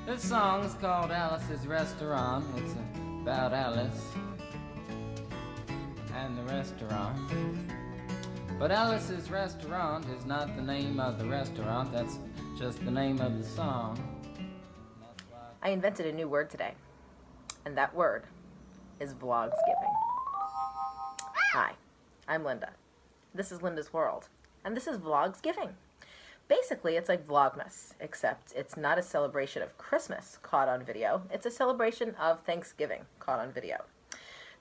This song's called Alice's Restaurant. It's about Alice and the restaurant. But Alice's Restaurant is not the name of the restaurant, that's just the name of the song. I invented a new word today, and that word is Vlogsgiving. Hi, I'm Linda. This is Linda's World, and this is Vlogsgiving. Basically, it's like Vlogmas, except it's not a celebration of Christmas caught on video. It's a celebration of Thanksgiving caught on video.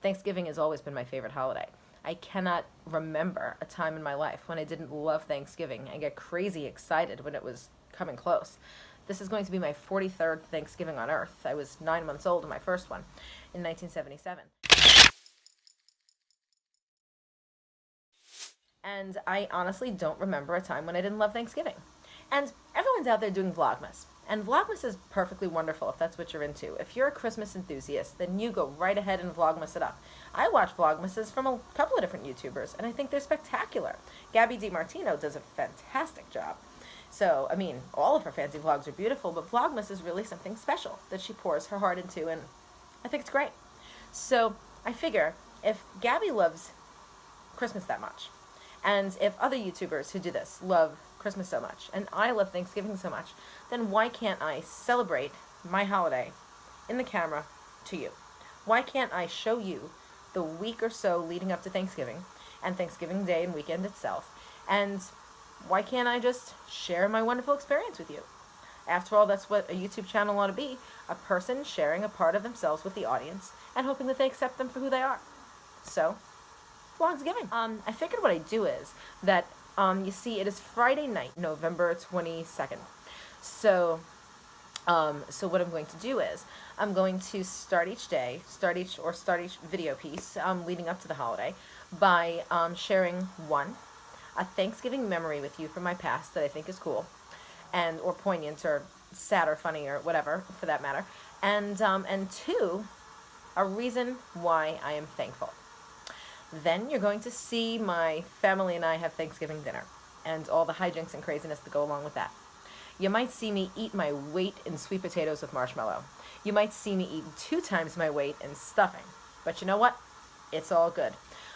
Thanksgiving has always been my favorite holiday. I cannot remember a time in my life when I didn't love Thanksgiving and get crazy excited when it was coming close. This is going to be my 43rd Thanksgiving on Earth. I was 9 months old in my first one in 1977. And I honestly don't remember a time when I didn't love Thanksgiving. And everyone's out there doing Vlogmas. And Vlogmas is perfectly wonderful if that's what you're into. If you're a Christmas enthusiast, then you go right ahead and Vlogmas it up. I watch Vlogmases from a couple of different YouTubers, and I think they're spectacular. Gabby DiMartino does a fantastic job. So, I mean, all of her fancy vlogs are beautiful, but Vlogmas is really something special that she pours her heart into, and I think it's great. So, I figure if Gabby loves Christmas that much, and if other YouTubers who do this love Christmas so much, and I love Thanksgiving so much, then why can't I celebrate my holiday in the camera to you? Why can't I show you the week or so leading up to Thanksgiving, and Thanksgiving Day and weekend itself, and why can't I just share my wonderful experience with you? After all, that's what a YouTube channel ought to be, a person sharing a part of themselves with the audience, and hoping that they accept them for who they are. So, Vlogsgiving. I figured what I'd do is that, you see, it is Friday night, November 22nd. So what I'm going to do is I'm going to start each video piece leading up to the holiday by sharing a Thanksgiving memory with you from my past that I think is cool, and or poignant or sad or funny or whatever for that matter, and two, a reason why I am thankful. Then you're going to see my family and I have Thanksgiving dinner, and all the hijinks and craziness that go along with that. You might see me eat my weight in sweet potatoes with marshmallow. You might see me eat 2 times my weight in stuffing. But you know what? It's all good.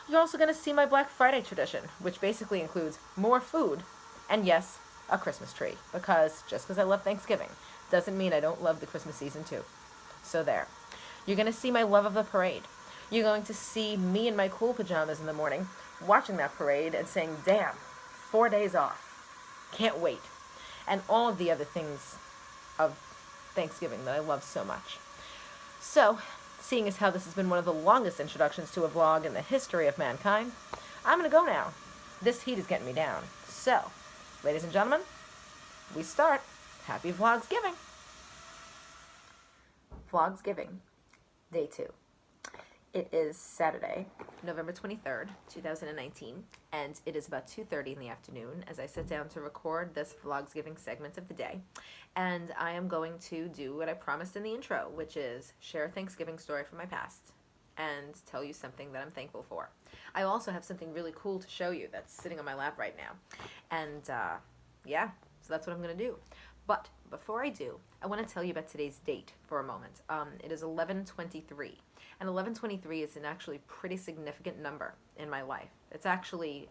You're also going to see my Black Friday tradition, which basically includes more food, and yes, a Christmas tree. Because just because I love Thanksgiving doesn't mean I don't love the Christmas season too. So there. You're going to see my love of the parade. You're going to see me in my cool pajamas in the morning, watching that parade and saying, damn, 4 days off. Can't wait. And all of the other things of Thanksgiving that I love so much. So, seeing as how this has been one of the longest introductions to a vlog in the history of mankind, I'm going to go now. This heat is getting me down. So, ladies and gentlemen, we start. Happy Vlogsgiving. Vlogsgiving, Day 2. It is Saturday, November 23rd, 2019, and it is about 2:30 in the afternoon as I sit down to record this Vlogsgiving segment of the day. And I am going to do what I promised in the intro, which is share a Thanksgiving story from my past and tell you something that I'm thankful for. I also have something really cool to show you that's sitting on my lap right now. And yeah, so that's what I'm going to do. But before I do, I want to tell you about today's date for a moment. It is 11/23. And 11/23 is an actually pretty significant number in my life. It's actually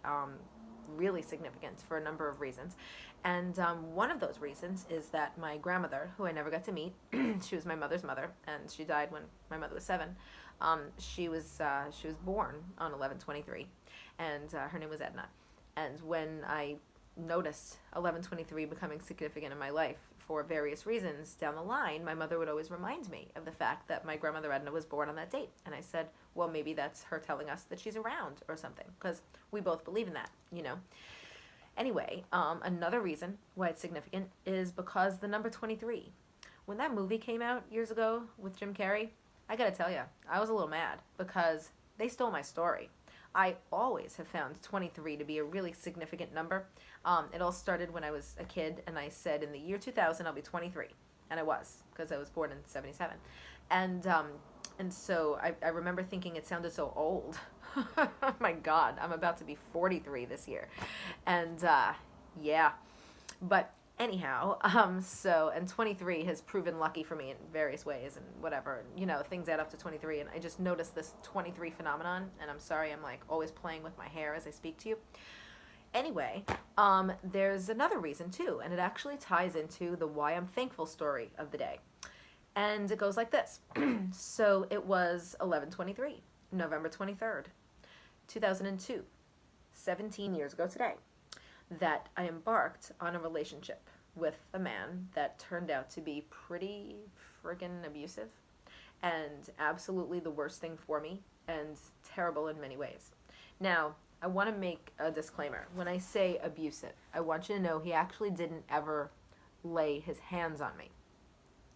really significant for a number of reasons. And one of those reasons is that my grandmother, who I never got to meet, she was my mother's mother, and she died when my mother was 7. She was born on 11/23, and her name was Edna. And when I noticed 11/23 becoming significant in my life for various reasons down the line, my mother would always remind me of the fact that my grandmother Edna was born on that date. And I said, well, maybe that's her telling us that she's around or something, because we both believe in that, you know. Anyway, another reason why it's significant is because the number 23. When that movie came out years ago with Jim Carrey, I gotta tell you, I was a little mad because they stole my story. I always have found 23 to be a really significant number. It all started when I was a kid, and I said in the year 2000 I'll be 23, and I was, because I was born in 77. And so I remember thinking it sounded so old. Oh my God, I'm about to be 43 this year. And yeah, but Anyhow, and 23 has proven lucky for me in various ways and whatever. You know, things add up to 23, and I just noticed this 23 phenomenon, and I'm sorry, I'm like always playing with my hair as I speak to you. Anyway, there's another reason too, and it actually ties into the why I'm thankful story of the day. And it goes like this. So it was 11/23, November 23rd, 2002, 17 years ago today, that I embarked on a relationship with a man that turned out to be pretty friggin' abusive and absolutely the worst thing for me and terrible in many ways. Now, I want to make a disclaimer. When I say abusive, I want you to know he actually didn't ever lay his hands on me.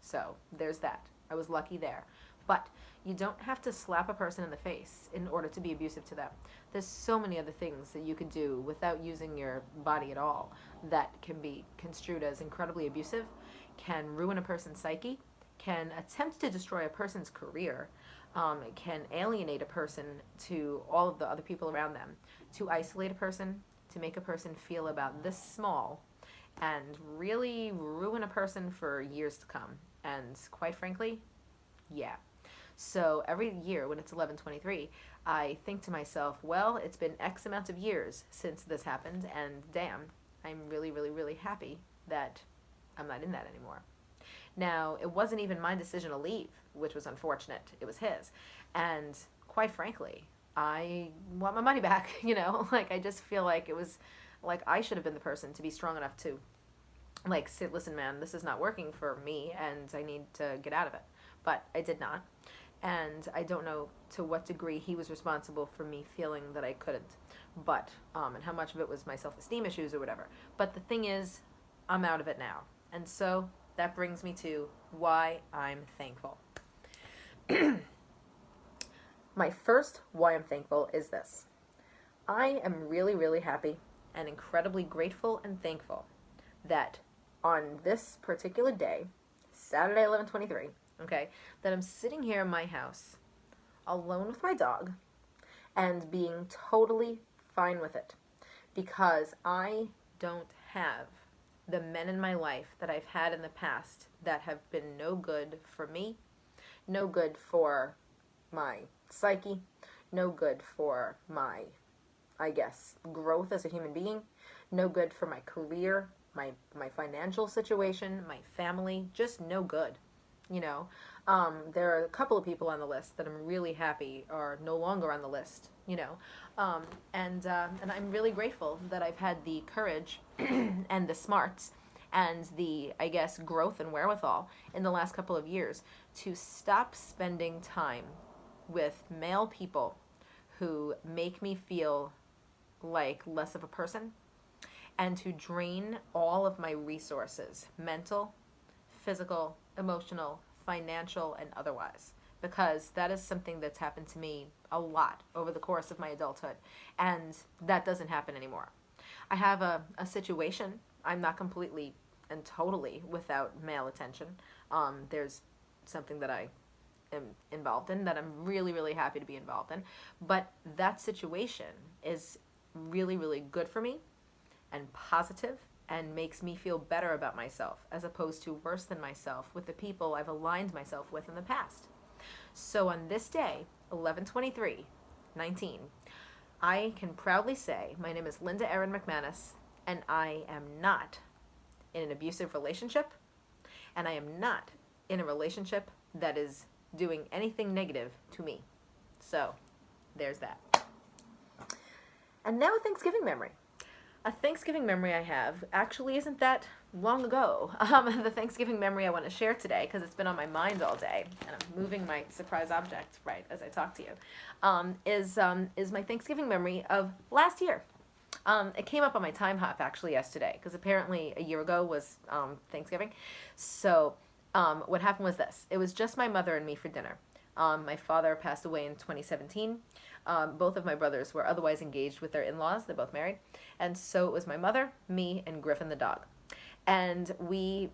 So, there's that. I was lucky there. But you don't have to slap a person in the face in order to be abusive to them. There's so many other things that you could do without using your body at all that can be construed as incredibly abusive, can ruin a person's psyche, can attempt to destroy a person's career, can alienate a person to all of the other people around them, to isolate a person, to make a person feel about this small, and really ruin a person for years to come. And quite frankly, yeah. So every year when it's 11/23, I think to myself, well, it's been X amount of years since this happened, and damn, I'm really, really, really happy that I'm not in that anymore. Now, it wasn't even my decision to leave, which was unfortunate. It was his. And quite frankly, I want my money back, you know? Like, I just feel like it was, like, I should have been the person to be strong enough to, like, say, listen, man, this is not working for me, and I need to get out of it. But I did not. And I don't know to what degree he was responsible for me feeling that I couldn't. But, and how much of it was my self-esteem issues or whatever. But the thing is, I'm out of it now. And so that brings me to why I'm thankful. My first why I'm thankful is this. I am really, really happy and incredibly grateful and thankful that on this particular day, Saturday 11/23, okay, that I'm sitting here in my house alone with my dog and being totally fine with it because I don't have the men in my life that I've had in the past that have been no good for me, no good for my psyche, no good for my, I guess, growth as a human being, no good for my career, my financial situation, my family, just no good. You know, there are a couple of people on the list that I'm really happy are no longer on the list, you know, and I'm really grateful that I've had the courage and the smarts and the, I guess, growth and wherewithal in the last couple of years to stop spending time with male people who make me feel like less of a person and to drain all of my resources, mental, physical, emotional, financial, and otherwise, because that is something that's happened to me a lot over the course of my adulthood, and that doesn't happen anymore. I have a situation. I'm not completely and totally without male attention. There's something that I am involved in that I'm really, really happy to be involved in, but that situation is really, really good for me and positive and makes me feel better about myself as opposed to worse than myself with the people I've aligned myself with in the past. So on this day, 11/23/19, I can proudly say my name is Linda Erin McManus, and I am not in an abusive relationship, and I am not in a relationship that is doing anything negative to me. So there's that. And now a Thanksgiving memory. A Thanksgiving memory I have actually isn't that long ago. The Thanksgiving memory I want to share today, because it's been on my mind all day, and I'm moving my surprise object right as I talk to you, is my Thanksgiving memory of last year. It came up on my time hop actually yesterday, because apparently a year ago was Thanksgiving. So what happened was this. It was just my mother and me for dinner. My father passed away in 2017. Both of my brothers were otherwise engaged with their in-laws. They're both married. And so it was my mother, me, and Griffin the dog. And we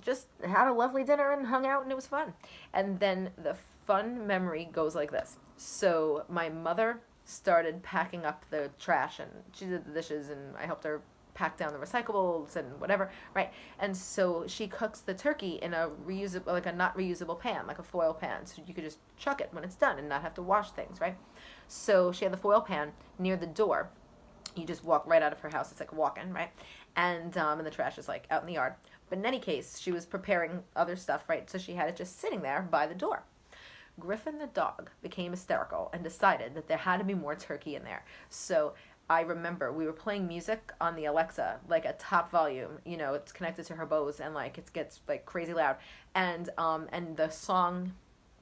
just had a lovely dinner and hung out, and it was fun. And then the fun memory goes like this. So my mother started packing up the trash, and she did the dishes, and I helped her pack down the recyclables and whatever, right? And so she cooks the turkey in a reusable, like a not reusable pan, like a foil pan, so you could just chuck it when it's done and not have to wash things, right? So she had the foil pan near the door. You just walk right out of her house. It's like walking, right? And the trash is like out in the yard. But in any case, she was preparing other stuff, right? So she had it just sitting there by the door. Griffin the dog became hysterical and decided that there had to be more turkey in there. So I remember we were playing music on the Alexa, like at top volume. You know, it's connected to her Bose, and like it gets like crazy loud. And the song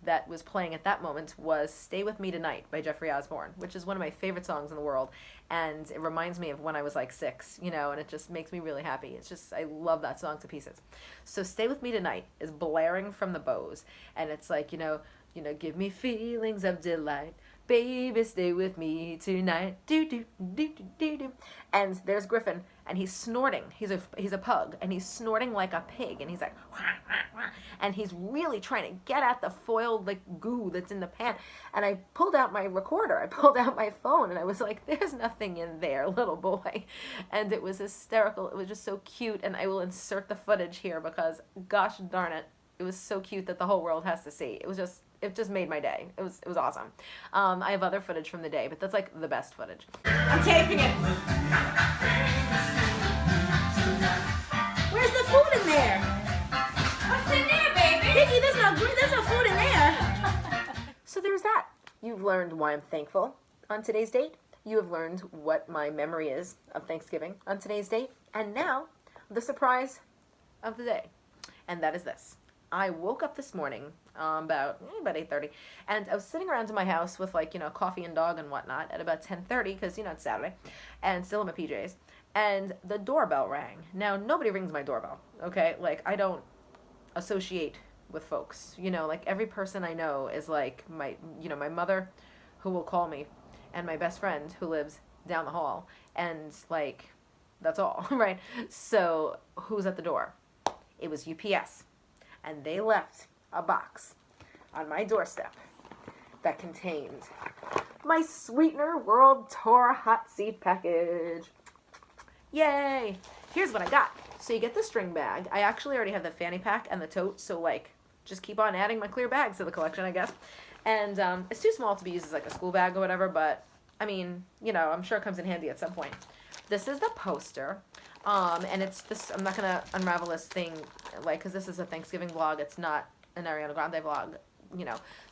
that was playing at that moment was "Stay With Me Tonight" by Jeffrey Osborne, which is one of my favorite songs in the world. And it reminds me of when I was like 6, you know, and it just makes me really happy. It's just, I love that song to pieces. So "Stay With Me Tonight" is blaring from the Bose, and it's like, give me feelings of delight. Baby, stay with me tonight. Do, do, do, do, do, do. And there's Griffin, and he's snorting. He's a pug, and he's snorting like a pig, and he's like, wah, wah, wah. And he's really trying to get at the foiled like goo that's in the pan. And I pulled out my recorder. I pulled out my phone, and I was like, there's nothing in there, little boy. And it was hysterical. It was just so cute, and I will insert the footage here because, gosh darn it, it was so cute that the whole world has to see. It just made my day. It was awesome. I have other footage from the day, but that's like the best footage. I'm taping it. Where's the food in there? What's in there, baby? Vicky, there's no food in there. So there's that. You've learned why I'm thankful on today's date. You have learned what my memory is of Thanksgiving on today's date. And now, the surprise of the day. And that is this. I woke up this morning about 8:30, and I was sitting around in my house with coffee and dog and whatnot at about 10:30 because it's Saturday, and still in my PJs, and the doorbell rang. Now nobody rings my doorbell, okay? Like I don't associate with folks, every person I know is like my mother, who will call me, and my best friend who lives down the hall, and that's all, right? So who's at the door? It was UPS. And they left a box on my doorstep that contained my Sweetener World Tour hot seat package. Yay! Here's what I got. So you get the string bag. I actually already have the fanny pack and the tote, so just keep on adding my clear bags to the collection, I guess. And it's too small to be used as a school bag or whatever, but I mean, I'm sure it comes in handy at some point. This is the poster. And it's this, I'm not going to unravel this thing, because this is a Thanksgiving vlog. It's not an Ariana Grande vlog,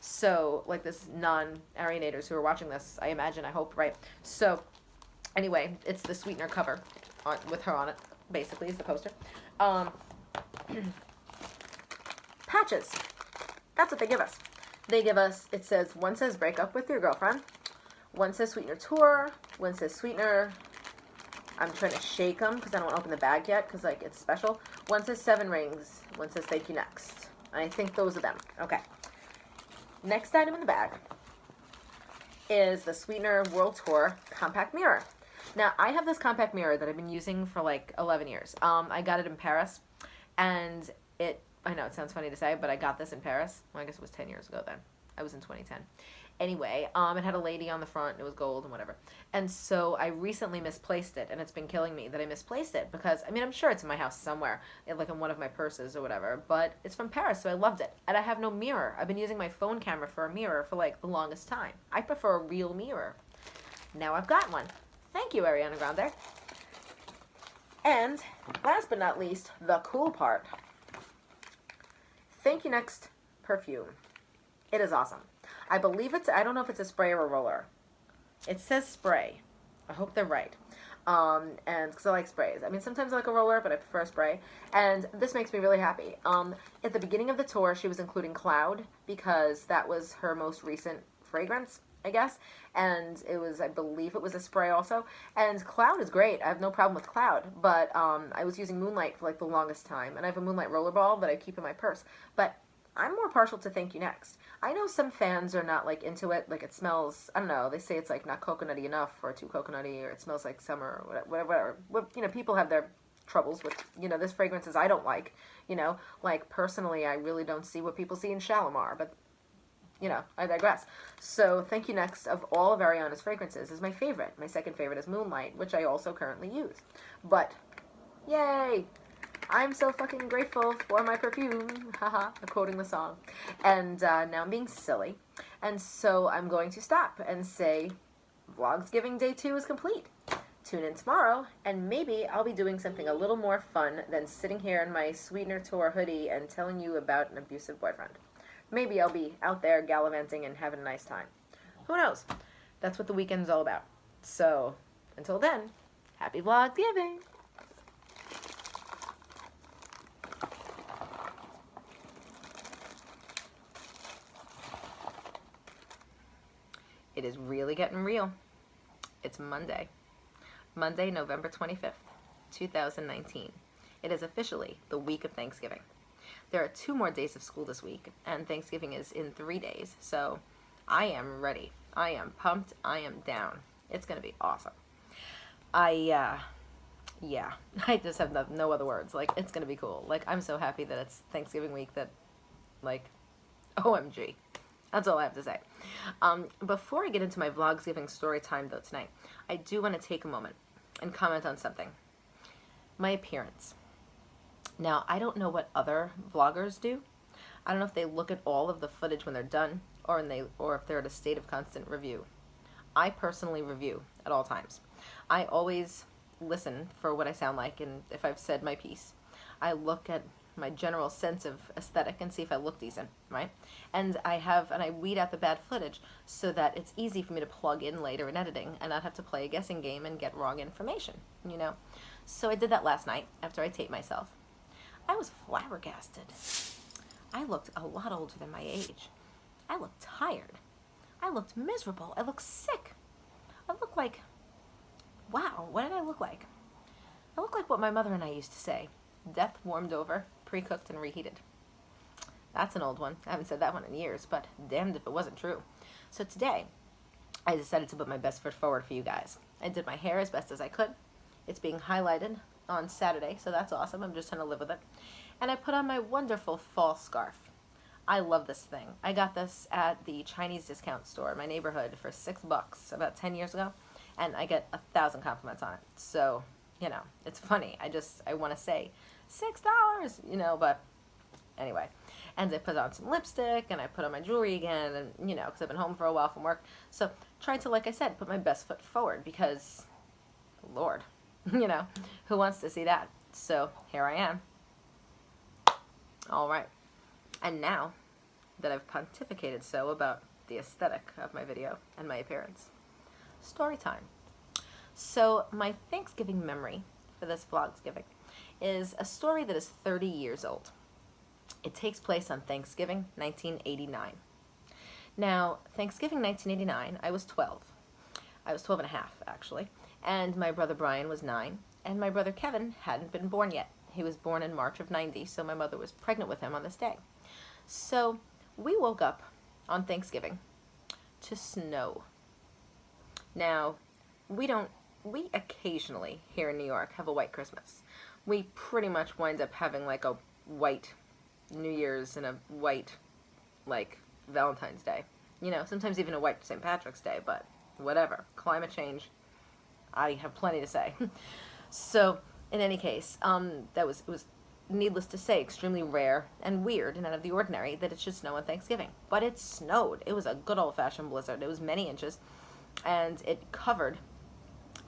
So, this non-Arianators who are watching this, I imagine, I hope, right? So, anyway, it's the Sweetener cover with her on it, basically, is the poster. Patches. That's what they give us. They give us, one says break up with your girlfriend. One says Sweetener Tour. One says Sweetener. I'm trying to shake them because I don't want to open the bag yet because it's special. One says 7 rings. One says thank you next. And I think those are them. Okay. Next item in the bag is the Sweetener World Tour compact mirror. Now, I have this compact mirror that I've been using for 11 years. I got it in Paris, and I know it sounds funny to say, but I got this in Paris. Well, I guess it was 10 years ago then. I was in 2010. Anyway, it had a lady on the front, and it was gold and whatever. And so I recently misplaced it, and it's been killing me that I misplaced it because, I'm sure it's in my house somewhere, in one of my purses or whatever, but it's from Paris, so I loved it. And I have no mirror. I've been using my phone camera for a mirror for, the longest time. I prefer a real mirror. Now I've got one. Thank you, Ariana Grande. And, last but not least, the cool part. Thank you next perfume. It is awesome. I believe I don't know if it's a spray or a roller. It says spray. I hope they're right. And because I like sprays. Sometimes I like a roller, but I prefer a spray. And this makes me really happy. At the beginning of the tour, she was including Cloud because that was her most recent fragrance, I guess. And I believe it was a spray also. And Cloud is great. I have no problem with Cloud. But I was using Moonlight for the longest time. And I have a Moonlight rollerball that I keep in my purse. But I'm more partial to Thank You Next. I know some fans are not into it. It smells, I don't know, they say it's not coconutty enough or too coconutty or it smells like summer or whatever. People have their troubles with, this fragrances I don't like. Personally, I really don't see what people see in Shalimar, but I digress. So Thank You Next of all of Ariana's fragrances is my favorite. My second favorite is Moonlight, which I also currently use. But, yay! I'm so fucking grateful for my perfume. Haha, I'm quoting the song. And now I'm being silly. And so I'm going to stop and say Vlogsgiving Day 2 is complete. Tune in tomorrow, and maybe I'll be doing something a little more fun than sitting here in my Sweetener Tour hoodie and telling you about an abusive boyfriend. Maybe I'll be out there gallivanting and having a nice time. Who knows? That's what the weekend's all about. So, until then, happy Vlogsgiving! It is really getting real. It's Monday, November 25th, 2019. It is officially the week of Thanksgiving. There are 2 more days of school this week, and Thanksgiving is in 3 days, so I am ready. I am pumped. I am down. It's going to be awesome. I just have no other words. Like, it's going to be cool. Like, I'm so happy that it's Thanksgiving week that, like, OMG. That's all I have to say. Before I get into my Vlogsgiving story time, though, tonight, I do want to take a moment and comment on something. My appearance. Now, I don't know what other vloggers do. I don't know if they look at all of the footage when they're done, or if they're at a state of constant review. I personally review at all times. I always listen for what I sound like, and if I've said my piece. I look at my general sense of aesthetic and see if I look decent, right? And I weed out the bad footage so that it's easy for me to plug in later in editing and not have to play a guessing game and get wrong information, So I did that last night after I taped myself. I was flabbergasted. I looked a lot older than my age. I looked tired. I looked miserable. I looked sick. I looked like, wow, what did I look like? I looked like what my mother and I used to say. Death warmed over, pre-cooked and reheated. That's an old one. I haven't said that one in years, but damned if it wasn't true. So today, I decided to put my best foot forward for you guys. I did my hair as best as I could. It's being highlighted on Saturday, so that's awesome. I'm just trying to live with it. And I put on my wonderful fall scarf. I love this thing. I got this at the Chinese discount store in my neighborhood for $6 about 10 years ago, and I get 1,000 compliments on it. So, it's funny. I want to say $6, but anyway. And I put on some lipstick, and I put on my jewelry again, and, because I've been home for a while from work. So, trying to, like I said, put my best foot forward because, Lord, who wants to see that? So, here I am. All right. And now that I've pontificated so about the aesthetic of my video and my appearance, story time. So, my Thanksgiving memory for this Vlogsgiving is a story that is 30 years old. It takes place on Thanksgiving 1989. Now, Thanksgiving 1989, I was 12. I was 12 and a half, actually. And my brother Brian was 9. And my brother Kevin hadn't been born yet. He was born in March of 90, so my mother was pregnant with him on this day. So we woke up on Thanksgiving to snow. Now, we occasionally here in New York have a white Christmas. We pretty much wind up having like a white New Year's and a white, like, Valentine's Day. Sometimes even a white St. Patrick's Day, but whatever. Climate change, I have plenty to say. So, in any case, it was needless to say, extremely rare and weird and out of the ordinary that it should snow on Thanksgiving. But it snowed. It was a good old-fashioned blizzard. It was many inches, and it covered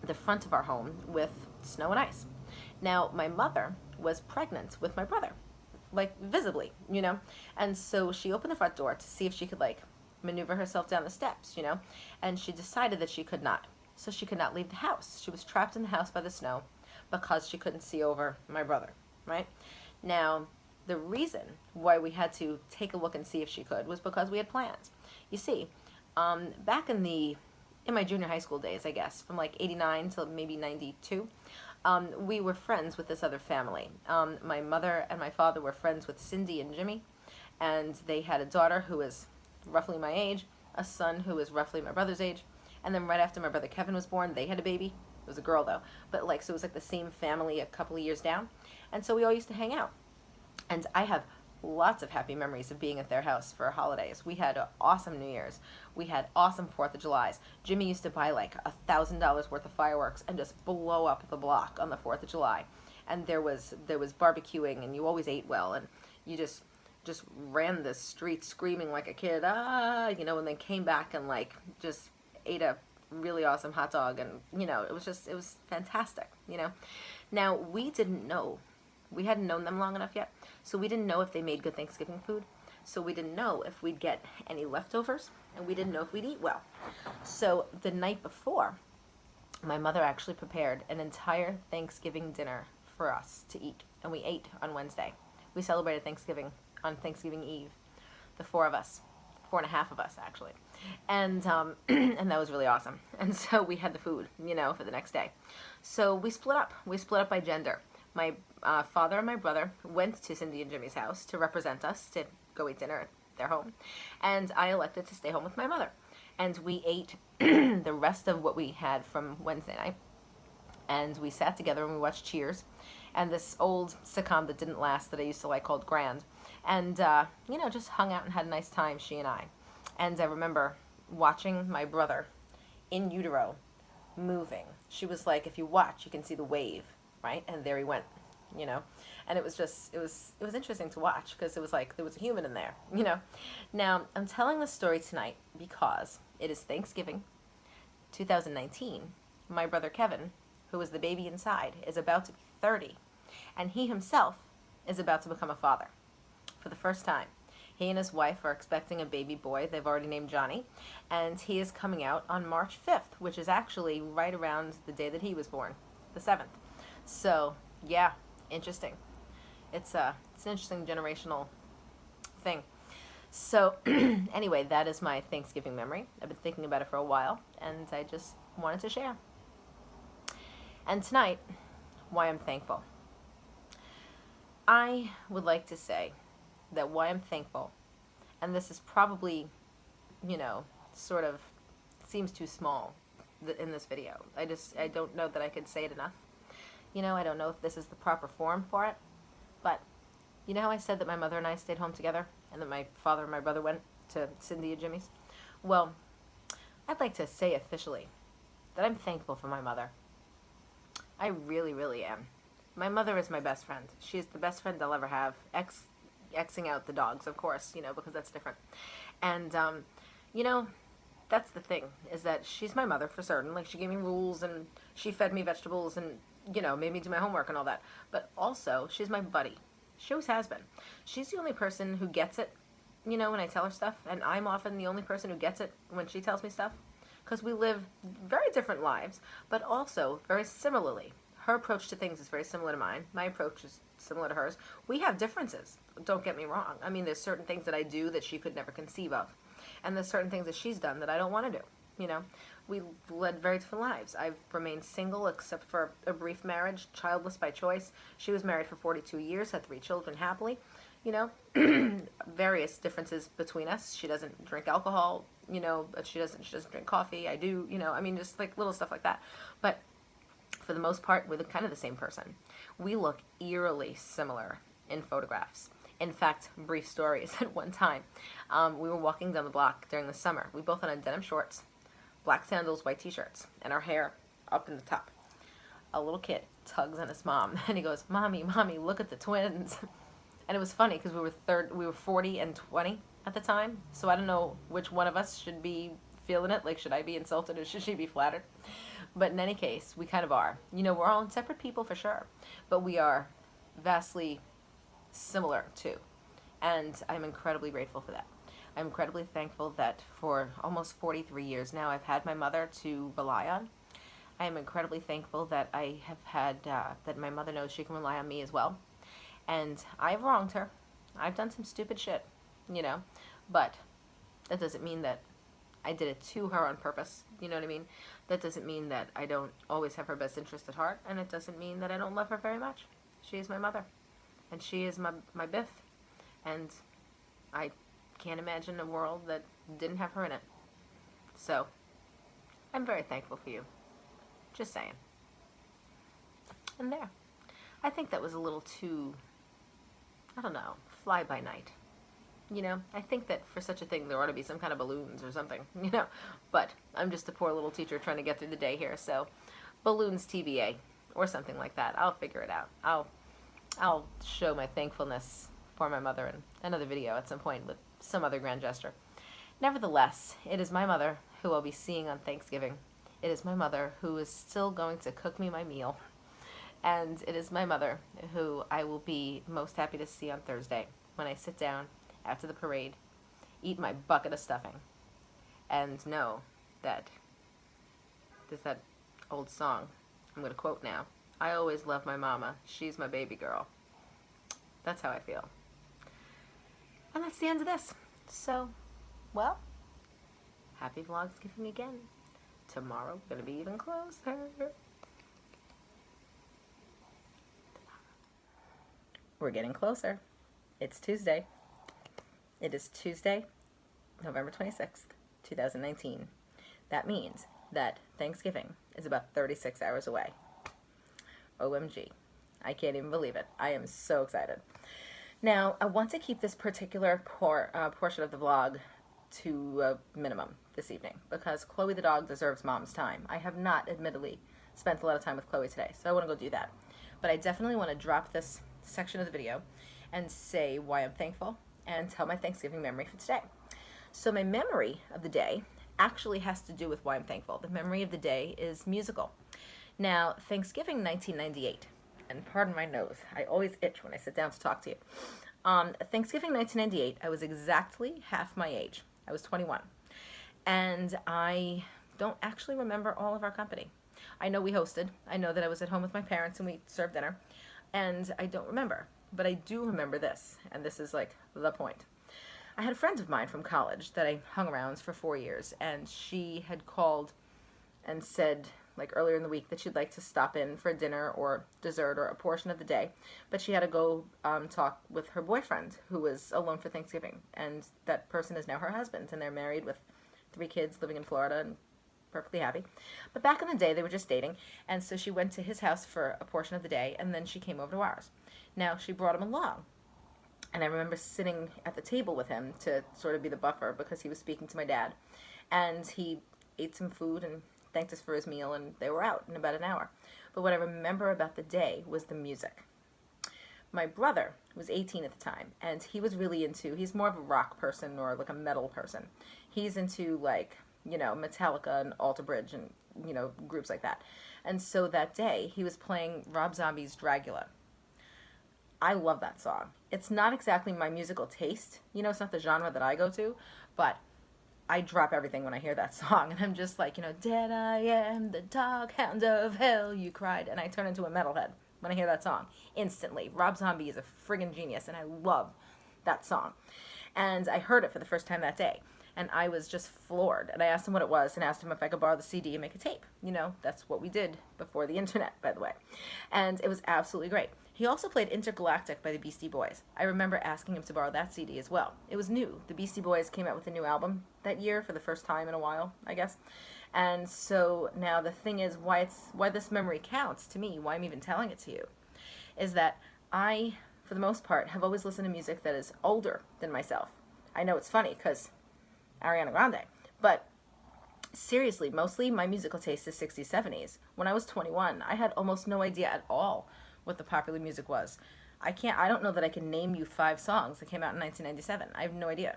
the front of our home with snow and ice. Now, my mother was pregnant with my brother, like, visibly, and so she opened the front door to see if she could, like, maneuver herself down the steps, and she decided that she could not. So she could not leave the house. She was trapped in the house by the snow because she couldn't see over my brother, right? Now, the reason why we had to take a look and see if she could was because we had plans. You see, back in my junior high school days, I guess, from like 89 till maybe 92, we were friends with this other family. My mother and my father were friends with Cindy and Jimmy, and they had a daughter who was roughly my age, a son who was roughly my brother's age, and then right after my brother Kevin was born, they had a baby. It was a girl, though. But, so it was like the same family a couple of years down. And so we all used to hang out. And I have lots of happy memories of being at their house for holidays. We had awesome New Year's. We had awesome 4th of July's. Jimmy used to buy like $1,000 worth of fireworks and just blow up the block on the 4th of July. And there was barbecuing, and you always ate well, and you just ran the streets screaming like a kid, ah, you know, and then came back and like just ate a really awesome hot dog, and you know, it was fantastic, you know. Now, we didn't know. We hadn't known them long enough yet, so we didn't know if they made good Thanksgiving food. So we didn't know if we'd get any leftovers, and we didn't know if we'd eat well. So the night before, my mother actually prepared an entire Thanksgiving dinner for us to eat, and we ate on Wednesday. We celebrated Thanksgiving on Thanksgiving Eve, the 4 of us, 4 and a half of us actually, and and that was really awesome. And so we had the food, you know, for the next day. So we split up. We split up by gender. My father and my brother went to Cindy and Jimmy's house to represent us to go eat dinner at their home, and I elected to stay home with my mother. And we ate the rest of what we had from Wednesday night, and we sat together and we watched Cheers, and this old sitcom that didn't last that I used to like called Grand, and you know, just hung out and had a nice time, she and I. And I remember watching my brother in utero moving. She was like, if you watch, you can see the wave, right? And there he went, you know. And it was just, it was interesting to watch, because it was like there was a human in there, you know. Now, I'm telling this story tonight because it is Thanksgiving 2019. My brother Kevin, who is the baby inside, is about to be 30, and he himself is about to become a father for the first time. He and his wife are expecting a baby boy. They've already named Johnny, and he is coming out on March 5th, which is actually right around the day that he was born, the 7th. So, yeah, interesting. It's an interesting generational thing. So, anyway, that is my Thanksgiving memory. I've been thinking about it for a while, and I just wanted to share. And tonight, why I'm thankful. I would like to say that why I'm thankful, and this is probably, you know, sort of seems too small in this video. I don't know that I could say it enough. You know, I don't know if this is the proper form for it, but you know how I said that my mother and I stayed home together, and that my father and my brother went to Cindy and Jimmy's? Well, I'd like to say officially that I'm thankful for my mother. I really, really am. My mother is my best friend. She is the best friend I'll ever have. Xing out the dogs, of course, you know, because that's different. And, you know, that's the thing, is that she's my mother for certain. Like, she gave me rules, and she fed me vegetables, and, you know, made me do my homework and all that. But also, she's my buddy. She always has been. She's the only person who gets it, you know, when I tell her stuff, and I'm often the only person who gets it when she tells me stuff. Because we live very different lives, but also very similarly. Her approach to things is very similar to mine. My approach is similar to hers. We have differences, don't get me wrong. I mean, there's certain things that I do that she could never conceive of. And there's certain things that she's done that I don't want to do, you know. We led very different lives. I've remained single except for a brief marriage, childless by choice. She was married for 42 years, had 3 children happily, you know. Various differences between us. She doesn't drink alcohol, you know, but she doesn't drink coffee. I do, you know, I mean, just like little stuff like that. But for the most part, we're kind of the same person. We look eerily similar in photographs. In fact, brief stories. At one time, we were walking down the block during the summer. We both had on denim shorts, black sandals, white t-shirts, and our hair up in the top. A little kid tugs on his mom, and he goes, "Mommy, Mommy, look at the twins." And it was funny because we were 40 and 20 at the time, so I don't know which one of us should be feeling it. Like, should I be insulted or should she be flattered? But in any case, we kind of are. You know, we're all separate people for sure, but we are vastly similar too. And I'm incredibly grateful for that. I'm incredibly thankful that for almost 43 years now, I've had my mother to rely on. I am incredibly thankful that I have had, that my mother knows she can rely on me as well. And I've wronged her. I've done some stupid shit, you know, but that doesn't mean that I did it to her on purpose, you know what I mean? That doesn't mean that I don't always have her best interest at heart, and it doesn't mean that I don't love her very much. She is my mother, and she is my Biff, and I can't imagine a world that didn't have her in it. So, I'm very thankful for you. Just saying. And there. I think that was a little too, I don't know, fly by night. You know, I think that for such a thing there ought to be some kind of balloons or something, you know. But I'm just a poor little teacher trying to get through the day here, so balloons TBA or something like that. I'll figure it out. I'll show my thankfulness for my mother in another video at some point with some other grand gesture. Nevertheless, it is my mother who I'll be seeing on Thanksgiving. It is my mother who is still going to cook me my meal. And it is my mother who I will be most happy to see on Thursday when I sit down after the parade, eat my bucket of stuffing, and know that there's that old song I'm going to quote now. I always love my mama. She's my baby girl. That's how I feel. And that's the end of this. So, well, happy Vlogsgiving again. Tomorrow, going to be even closer. We're getting closer. It's Tuesday. It is Tuesday, November 26th, 2019. That means that Thanksgiving is about 36 hours away. OMG. I can't even believe it. I am so excited. Now, I want to keep this particular portion of the vlog to a minimum this evening because Chloe the dog deserves mom's time. I have not, admittedly, spent a lot of time with Chloe today, so I want to go do that. But I definitely want to drop this section of the video and say why I'm thankful and tell my Thanksgiving memory for today. So my memory of the day actually has to do with why I'm thankful. The memory of the day is musical. Now, Thanksgiving 1998, and pardon my nose, I always itch when I sit down to talk to you. Thanksgiving 1998, I was exactly half my age. I was 21. And I don't actually remember all of our company. I know we hosted. I know that I was at home with my parents and we served dinner. And I don't remember. But I do remember this, and this is like the point. I had a friend of mine from college that I hung around for 4 years, and she had called and said, like earlier in the week, that she'd like to stop in for dinner or dessert or a portion of the day, but she had to go talk with her boyfriend who was alone for Thanksgiving, and that person is now her husband, and they're married with 3 kids living in Florida and perfectly happy. But back in the day, they were just dating, and so she went to his house for a portion of the day, and then she came over to ours. Now, she brought him along, and I remember sitting at the table with him to sort of be the buffer because he was speaking to my dad, and he ate some food and thanked us for his meal, and they were out in about an hour. But what I remember about the day was the music. My brother was 18 at the time, and he was really into, he's more of a rock person or like a metal person. He's into like, you know, Metallica and Alter Bridge and, you know, groups like that. And so that day, he was playing Rob Zombie's Dragula. I love that song. It's not exactly my musical taste. You know, it's not the genre that I go to, but I drop everything when I hear that song, and I'm just like, you know, dead I am, the dog hound of hell, you cried, and I turn into a metalhead when I hear that song, instantly. Rob Zombie is a friggin' genius, and I love that song. And I heard it for the first time that day, and I was just floored, and I asked him what it was, and asked him if I could borrow the CD and make a tape. You know, that's what we did before the internet, by the way. And it was absolutely great. He also played Intergalactic by the Beastie Boys. I remember asking him to borrow that CD as well. It was new. The Beastie Boys came out with a new album that year for the first time in a while, I guess. And so now the thing is, why this memory counts to me, why I'm even telling it to you, is that I, for the most part, have always listened to music that is older than myself. I know it's funny because Ariana Grande, but seriously, mostly my musical taste is 60s, 70s. When I was 21, I had almost no idea at all what the popular music was. I don't know that I can name you 5 songs that came out in 1997. I have no idea.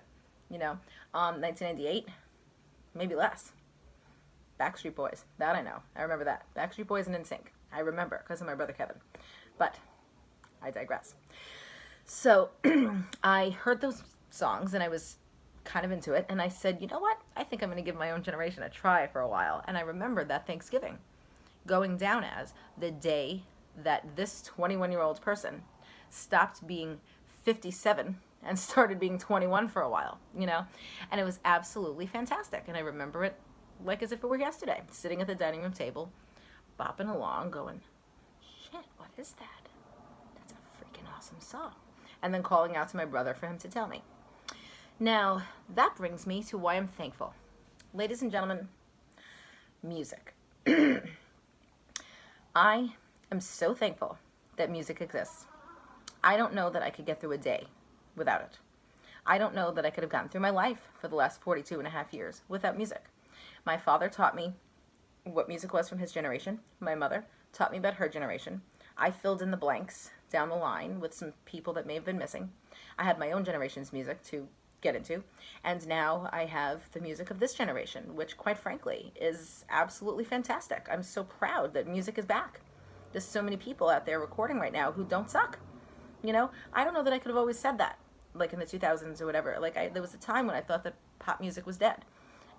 You know, 1998, maybe less. Backstreet Boys, that I know. I remember that. Backstreet Boys and NSYNC. I remember because of my brother Kevin. But I digress. So I heard those songs and I was kind of into it, and I said, you know what? I think I'm going to give my own generation a try for a while. And I remembered that Thanksgiving going down as the day that this 21-year-old person stopped being 57 and started being 21 for a while, you know? And it was absolutely fantastic. And I remember it like as if it were yesterday, sitting at the dining room table, bopping along, going, shit, what is that? That's a freaking awesome song. And then calling out to my brother for him to tell me. Now, that brings me to why I'm thankful. Ladies and gentlemen, music. I'm so thankful that music exists. I don't know that I could get through a day without it. I don't know that I could have gotten through my life for the last 42 and a half years without music. My father taught me what music was from his generation. My mother taught me about her generation. I filled in the blanks down the line with some people that may have been missing. I had my own generation's music to get into, and now I have the music of this generation, which quite frankly is absolutely fantastic. I'm so proud that music is back. There's so many people out there recording right now who don't suck. You know, I don't know that I could have always said that, like in the 2000s or whatever. There was a time when I thought that pop music was dead,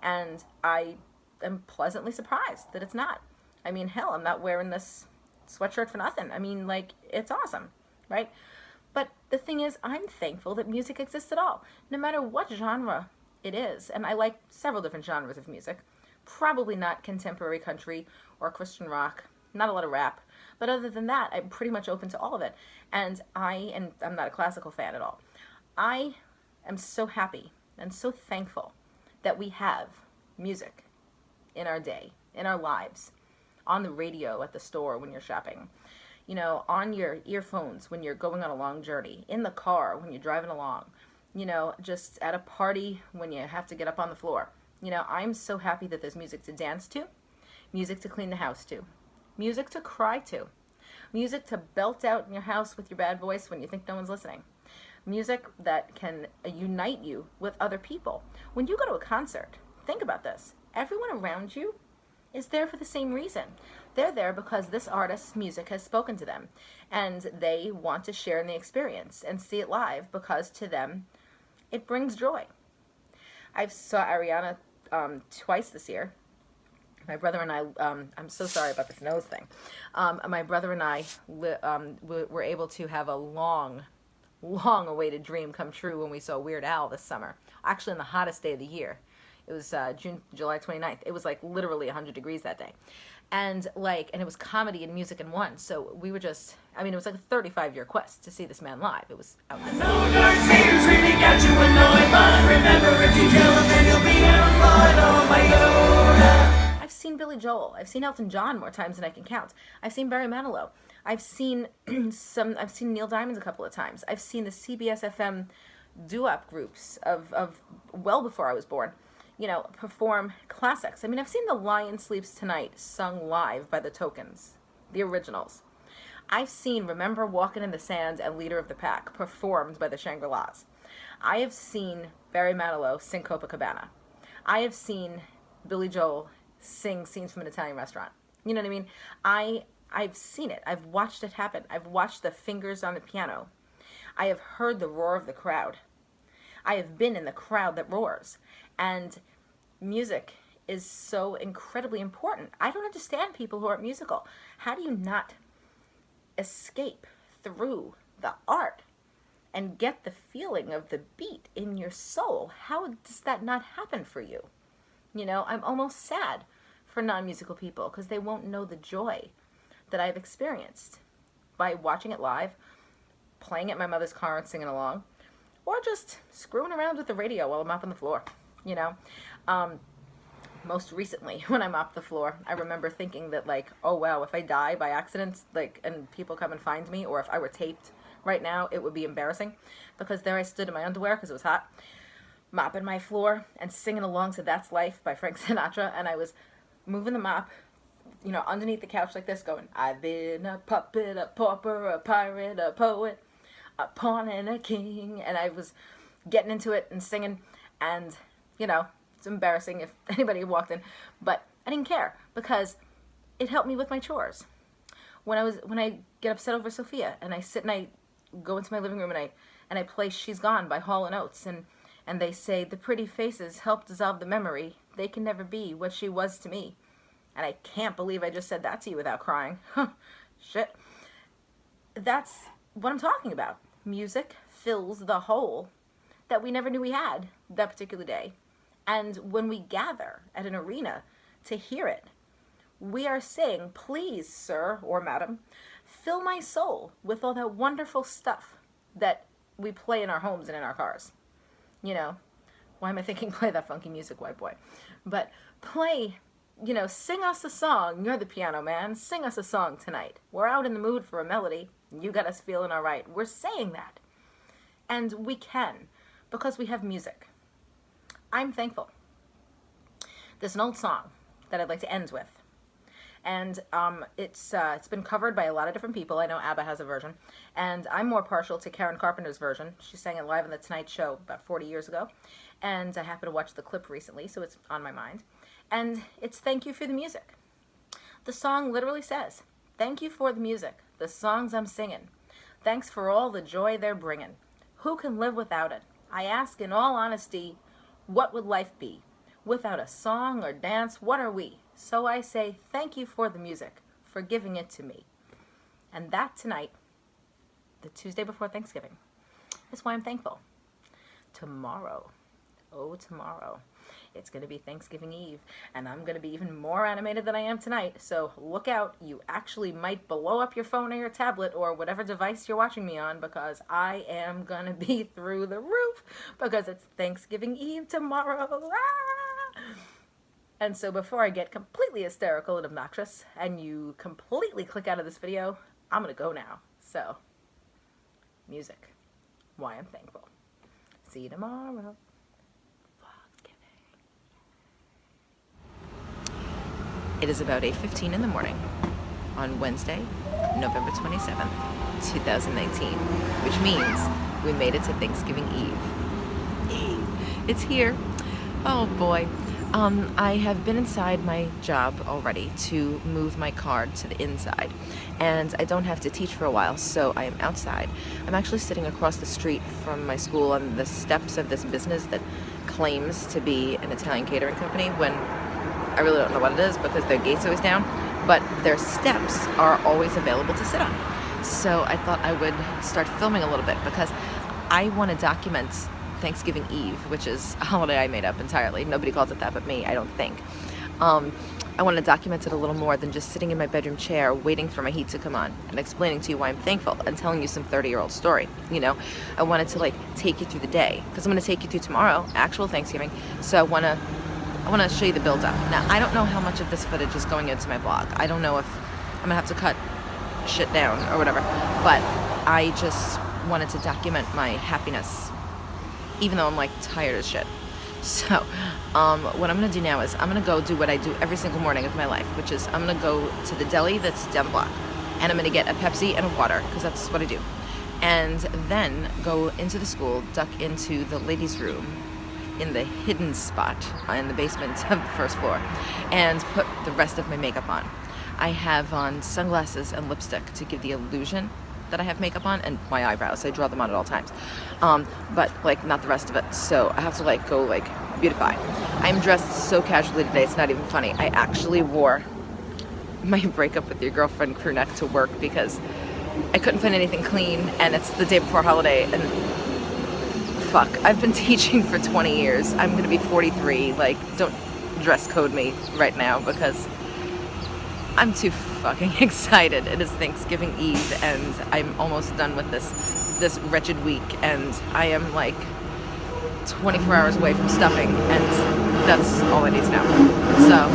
and I am pleasantly surprised that it's not. I mean, hell, I'm not wearing this sweatshirt for nothing. I mean, like, it's awesome, right? But the thing is, I'm thankful that music exists at all, no matter what genre it is. And I like several different genres of music. Probably not contemporary country or Christian rock, not a lot of rap. But other than that, I'm pretty much open to all of it. And I'm not a classical fan at all. I am so happy and so thankful that we have music in our day, in our lives, on the radio at the store when you're shopping, you know, on your earphones when you're going on a long journey, in the car when you're driving along, you know, just at a party when you have to get up on the floor. You know, I'm so happy that there's music to dance to, music to clean the house to, music to cry to, music to belt out in your house with your bad voice when you think no one's listening, music that can unite you with other people. When you go to a concert, think about this. Everyone around you is there for the same reason. They're there because this artist's music has spoken to them, and they want to share in the experience and see it live because to them it brings joy. I saw Ariana twice this year. My brother and I, I'm so sorry about this nose thing. My brother and I were able to have a long-awaited dream come true when we saw Weird Al this summer. Actually, on the hottest day of the year. It was July 29th. It was like literally 100 degrees that day. And it was comedy and music in one. So we were just, I mean, it was like a 35-year quest to see this man live. It was outstanding. No dark haters really got you annoyed, but remember if you kill him, then you'll be unemployed. Oh my God. I've seen Billy Joel. I've seen Elton John more times than I can count. I've seen Barry Manilow. I've seen Neil Diamond a couple of times. I've seen the CBS FM doo-wop groups of well before I was born, you know, perform classics. I mean, I've seen The Lion Sleeps Tonight sung live by the Tokens, the originals. I've seen Remember Walking in the Sand and Leader of the Pack performed by the Shangri-Las. I have seen Barry Manilow sing Copacabana. I have seen Billy Joel sing Scenes from an Italian Restaurant. You know what I mean? I've seen it. I've watched it happen. I've watched the fingers on the piano. I have heard the roar of the crowd. I have been in the crowd that roars. And music is so incredibly important. I don't understand people who aren't musical. How do you not escape through the art and get the feeling of the beat in your soul? How does that not happen for you? You know, I'm almost sad for non-musical people because they won't know the joy that I've experienced by watching it live, playing it in my mother's car and singing along, or just screwing around with the radio while I'm mopping the floor, you know. Most recently, when I mopped the floor, I remember thinking that, like, oh wow, if I die by accident, like, and people come and find me, or if I were taped right now, it would be embarrassing, because there I stood in my underwear, because it was hot, mopping my floor, and singing along to That's Life by Frank Sinatra, and I was moving the mop, you know, underneath the couch like this, going, I've been a puppet, a pauper, a pirate, a poet, a pawn and a king, and I was getting into it and singing, and, you know, it's embarrassing if anybody walked in, but I didn't care, because it helped me with my chores. When I get upset over Sophia, and I sit and I go into my living room and I play She's Gone by Hall & Oates, and they say, the pretty faces help dissolve the memory, they can never be what she was to me. And I can't believe I just said that to you without crying. Shit. That's what I'm talking about. Music fills the hole that we never knew we had that particular day. And when we gather at an arena to hear it, we are saying, please, sir or madam, fill my soul with all that wonderful stuff that we play in our homes and in our cars. You know, why am I thinking play that funky music, white boy? But play, you know, sing us a song. You're the piano man. Sing us a song tonight. We're out in the mood for a melody. You got us feeling all right. We're saying that. And we can, because we have music. I'm thankful. There's an old song that I'd like to end with. And it's been covered by a lot of different people. I know ABBA has a version. And I'm more partial to Karen Carpenter's version. She sang it live on The Tonight Show about 40 years ago. And I happened to watch the clip recently, so it's on my mind. And it's Thank You for the Music. The song literally says, thank you for the music, the songs I'm singing. Thanks for all the joy they're bringing. Who can live without it? I ask in all honesty, what would life be? Without a song or dance, what are we? So I say thank you for the music, for giving it to me. And that tonight, the Tuesday before Thanksgiving, is why I'm thankful. Tomorrow, oh tomorrow, it's going to be Thanksgiving Eve, and I'm going to be even more animated than I am tonight, so look out. You actually might blow up your phone or your tablet or whatever device you're watching me on, because I am going to be through the roof, because it's Thanksgiving Eve tomorrow. Ah! And so before I get completely hysterical and obnoxious, and you completely click out of this video, I'm going to go now. So, music. Why I'm thankful. See you tomorrow. It is about 8:15 in the morning on Wednesday, November 27th, 2019, which means we made it to Thanksgiving Eve. It's here. Oh boy. I have been inside my job already to move my card to the inside, and I don't have to teach for a while, so I am outside. I'm actually sitting across the street from my school on the steps of this business that claims to be an Italian catering company when I really don't know what it is because their gate's always down, but their steps are always available to sit on. So I thought I would start filming a little bit because I want to document Thanksgiving Eve, which is a holiday I made up entirely. Nobody calls it that but me, I don't think. I want to document it a little more than just sitting in my bedroom chair waiting for my heat to come on and explaining to you why I'm thankful and telling you some 30-year-old story, you know? I wanted to like take you through the day because I'm going to take you through tomorrow, actual Thanksgiving, so I want to show you the build-up. Now, I don't know how much of this footage is going into my blog. I don't know if I'm going to have to cut shit down or whatever, but I just wanted to document my happiness, even though I'm like tired as shit. So, what I'm going to do now is I'm going to go do what I do every single morning of my life, which is I'm going to go to the deli that's down the block, and I'm going to get a Pepsi and a water, because that's what I do. And then go into the school, duck into the ladies' room, in the hidden spot in the basement of the first floor, and put the rest of my makeup on. I have on sunglasses and lipstick to give the illusion that I have makeup on, and my eyebrows. I draw them on at all times. But like not the rest of it. So I have to like go like beautify. I'm dressed so casually today, it's not even funny. I actually wore my breakup with your girlfriend crew neck to work because I couldn't find anything clean, and it's the day before holiday, and fuck, I've been teaching for 20 years. I'm gonna be 43. Like, don't dress code me right now because I'm too fucking excited. It is Thanksgiving Eve, and I'm almost done with this wretched week, and I am like 24 hours away from stuffing, and that's all I need to know. So,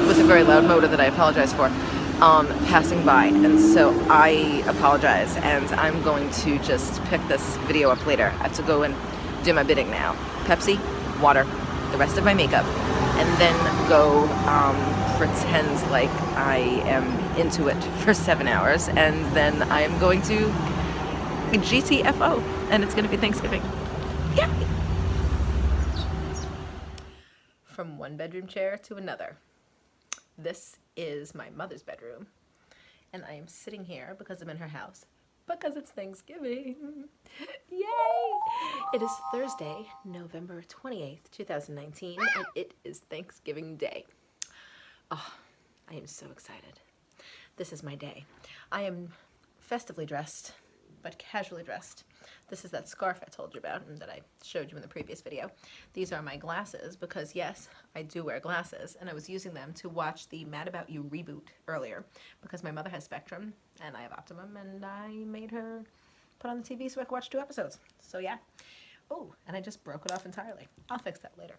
with a very loud motor that I apologize for. Passing by, and so I apologize, and I'm going to just pick this video up later. I have to go and do my bidding now. Pepsi, water, the rest of my makeup, and then go pretend like I am into it for 7 hours, and then I'm going to GTFO, and it's going to be Thanksgiving. Yeah. From one bedroom chair to another. This is my mother's bedroom, and I am sitting here because I'm in her house, because it's Thanksgiving. Yay! It is Thursday, November 28th, 2019, and it is Thanksgiving Day. Oh, I am so excited. This is my day. I am festively dressed, but casually dressed. This is that scarf I told you about and that I showed you in the previous video. These are my glasses because, yes, I do wear glasses, and I was using them to watch the Mad About You reboot earlier because my mother has Spectrum and I have Optimum, and I made her put on the TV so I could watch 2 episodes. So yeah. Oh, and I just broke it off entirely. I'll fix that later.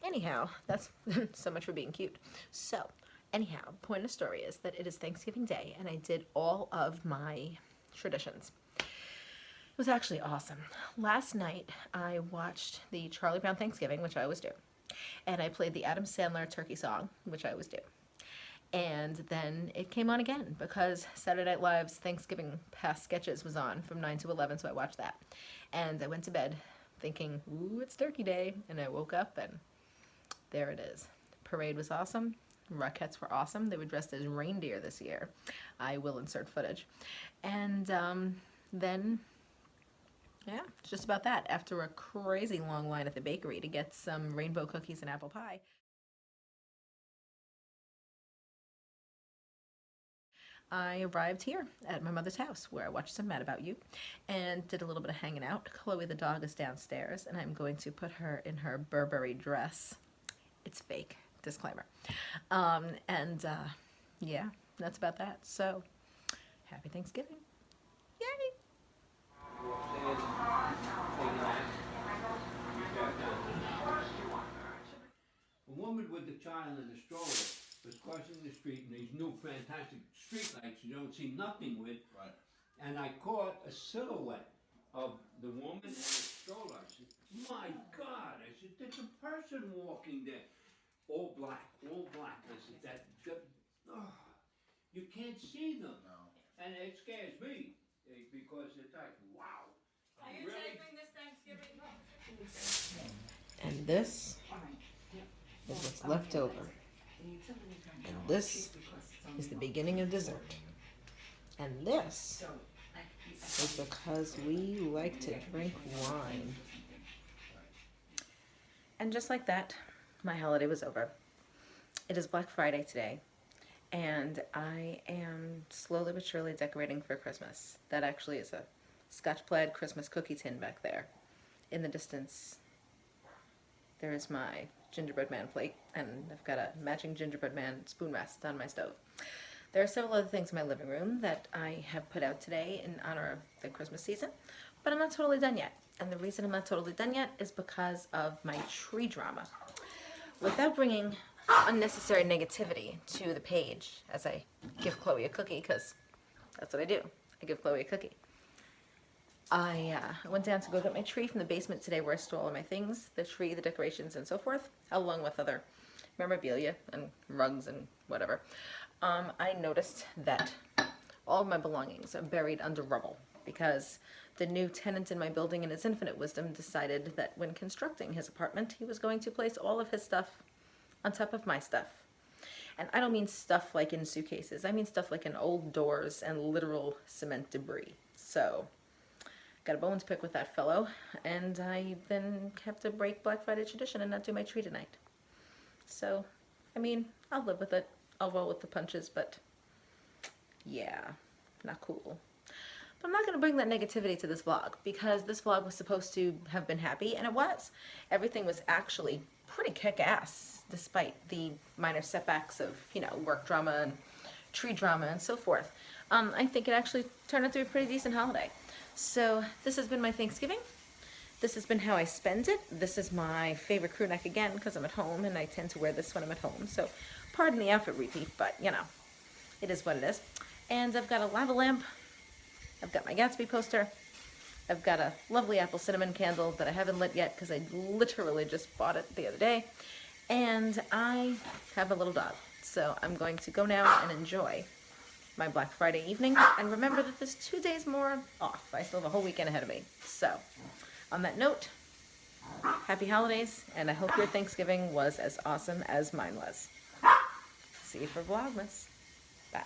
Anyhow, that's so much for being cute. So, Anyhow, point of the story is that it is Thanksgiving Day, and I did all of my traditions. It was actually awesome. Last night, I watched the Charlie Brown Thanksgiving, which I always do, and I played the Adam Sandler turkey song, which I always do. And then it came on again because Saturday Night Live's Thanksgiving Past Sketches was on from 9 to 11, so I watched that. And I went to bed thinking, ooh, it's turkey day. And I woke up and there it is. The parade was awesome. Rockettes were awesome. They were dressed as reindeer this year. I will insert footage. And then, yeah, it's just about that. After a crazy long line at the bakery to get some rainbow cookies and apple pie, I arrived here at my mother's house where I watched some Mad About You and did a little bit of hanging out. Chloe the dog is downstairs and I'm going to put her in her Burberry dress. It's fake, disclaimer. Yeah, that's about that. So, happy Thanksgiving. Yay! A woman with a child in a stroller was crossing the street in these new fantastic street lights you don't see nothing with. Right. And I caught a silhouette of the woman in the stroller. I said, my God, I said, there's a person walking there. All black, all black. I said, you can't see them. No. And it scares me because it's like, wow. Are you Really? taping this Thanksgiving? And this is what's left over. And this is the beginning of dessert. And this is because we like to drink wine. And just like that, my holiday was over. It is Black Friday today, and I am slowly but surely decorating for Christmas. That actually is a Scotch-plaid Christmas cookie tin back there. In the distance, there is my gingerbread man plate, and I've got a matching gingerbread man spoon rest on my stove. There are several other things in my living room that I have put out today in honor of the Christmas season, but I'm not totally done yet. And the reason I'm not totally done yet is because of my tree drama. Without bringing unnecessary negativity to the page as I give Chloe a cookie, because that's what I do. I give Chloe a cookie. I went down to go get my tree from the basement today where I store all of my things, the tree, the decorations, and so forth, along with other memorabilia and rugs and whatever. I noticed that all of my belongings are buried under rubble because the new tenant in my building, in his infinite wisdom, decided that when constructing his apartment, he was going to place all of his stuff on top of my stuff. And I don't mean stuff like in suitcases. I mean stuff like in old doors and literal cement debris. So, got a bone to pick with that fellow, and I then have to break Black Friday tradition and not do my tree tonight. So, I mean, I'll live with it. I'll roll with the punches, but yeah, not cool. But I'm not going to bring that negativity to this vlog, because this vlog was supposed to have been happy, and it was. Everything was actually pretty kick-ass, despite the minor setbacks of, you know, work drama and tree drama and so forth. I think it actually turned out to be a pretty decent holiday. So this has been my Thanksgiving. This has been how I spend it. This is my favorite crew neck again because I'm at home and I tend to wear this when I'm at home. So pardon the outfit repeat, but you know, it is what it is. And I've got a lava lamp. I've got my Gatsby poster. I've got a lovely apple cinnamon candle that I haven't lit yet because I literally just bought it the other day. And I have a little dog. So I'm going to go now and enjoy my Black Friday evening. And remember that there's 2 days more off. I still have a whole weekend ahead of me. So on that note, happy holidays. And I hope your Thanksgiving was as awesome as mine was. See you for Vlogmas. Bye.